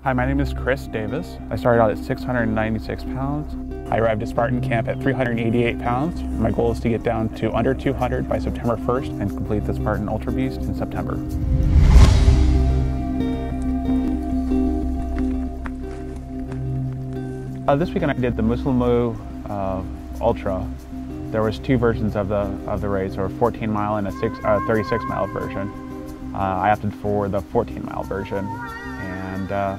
Hi, my name is Chris Davis. I started out at 696 pounds. I arrived at Spartan camp at 388 pounds. My goal is to get down to under 200 by September 1st and complete the Spartan Ultra Beast in September. This weekend I did the Muslimu Ultra. There was two versions of the race, or a 14-mile and a 36-mile version. I opted for the 14-mile version, and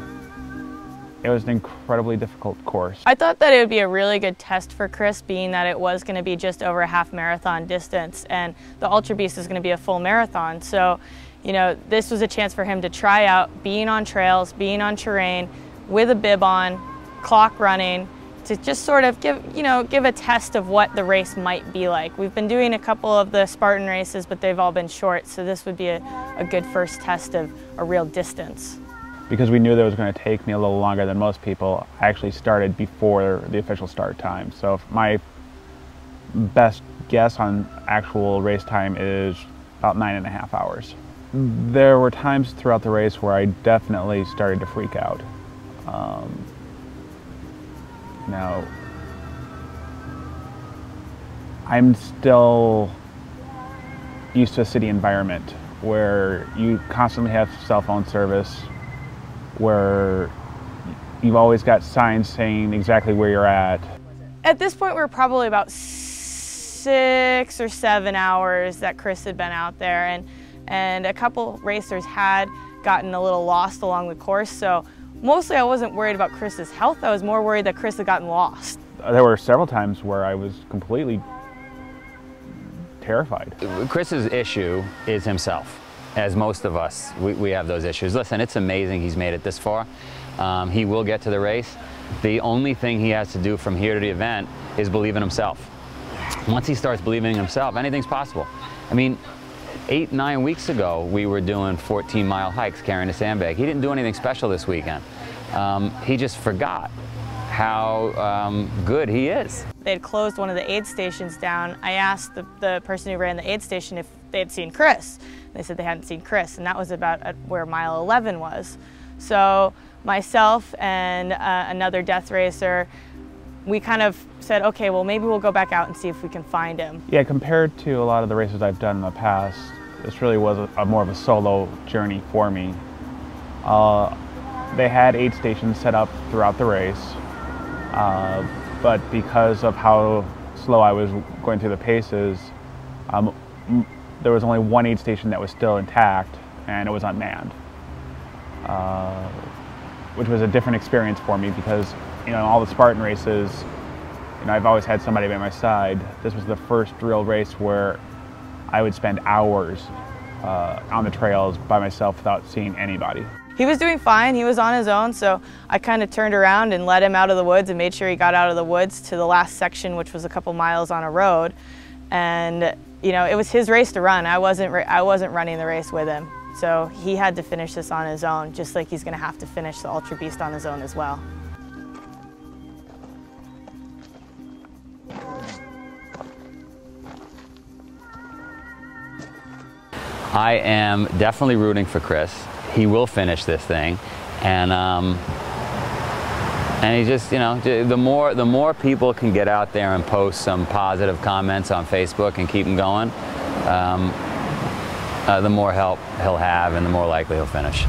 it was an incredibly difficult course. I thought that it would be a really good test for Chris, being that it was going to be just over a half marathon distance, and the Ultra Beast is going to be a full marathon. So, you know, this was a chance for him to try out being on trails, being on terrain, with a bib on, clock running, to just sort of give a test of what the race might be like. We've been doing a couple of the Spartan races, but they've all been short, so this would be a good first test of a real distance. Because we knew that it was going to take me a little longer than most people, I actually started before the official start time. So my best guess on actual race time is about 9.5 hours. There were times throughout the race where I definitely started to freak out. Now, I'm still used to a city environment where you constantly have cell phone service, where you've always got signs saying exactly where you're at. At this point, we're probably about 6 or 7 hours that Chris had been out there, and a couple racers had gotten a little lost along the course, so mostly I wasn't worried about Chris's health. I was more worried that Chris had gotten lost. There were several times where I was completely terrified. Chris's issue is himself. As most of us, we have those issues. Listen, it's amazing he's made it this far. He will get to the race. The only thing he has to do from here to the event is believe in himself. Once he starts believing in himself, anything's possible. I mean, 8-9 weeks ago, we were doing 14-mile hikes carrying a sandbag. He didn't do anything special this weekend. He just forgot how good he is. They had closed one of the aid stations down. I asked the person who ran the aid station if they had seen Chris. They said they hadn't seen Chris, and that was about at where mile 11 was. So myself and another death racer, we kind of said, okay, well, maybe we'll go back out and see if we can find him. Yeah, compared to a lot of the races I've done in the past, this really was more of a solo journey for me. They had aid stations set up throughout the race, but because of how slow I was going through the paces, there was only one aid station that was still intact, and it was unmanned, which was a different experience for me because, you know, in all the Spartan races, you know, I've always had somebody by my side. This was the first real race where I would spend hours on the trails by myself without seeing anybody. He was doing fine. He was on his own, so I kind of turned around and let him out of the woods and made sure he got out of the woods to the last section, which was a couple miles on a road. And you know, it was his race to run. I wasn't running the race with him. So he had to finish this on his own, just like he's going to have to finish the Ultra Beast on his own as well. I am definitely rooting for Chris. He will finish this thing, and he just, you know, the more people can get out there and post some positive comments on Facebook and keep him going, the more help he'll have and the more likely he'll finish.